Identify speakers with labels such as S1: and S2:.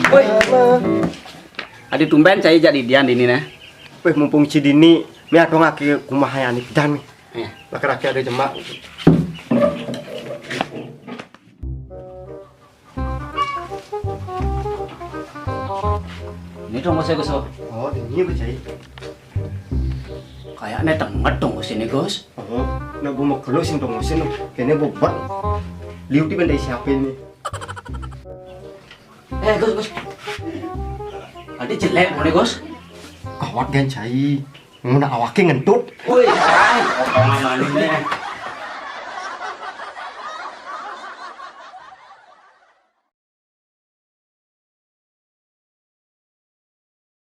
S1: Woi. Adi tumben cai jadi dian ini nah.
S2: Wih mumpung cidini, mi adong aki kumaha ani dan mi.
S1: Iya.
S2: Laki-laki ada jemak.
S1: Ini dong saya Gus.
S2: Oh, ini bercai.
S1: Kayaknya tenget dong Gus ini Gus.
S2: Oh, nak gua mau keluar sing dong mesin. Kayaknya bobot. Liu di bandai siapa ini?
S1: Gus. Adi jelek mau nih Gus.
S2: Kawat gan cai. Mau nak awake ngentut.
S1: Woi, cai. Omongan ini.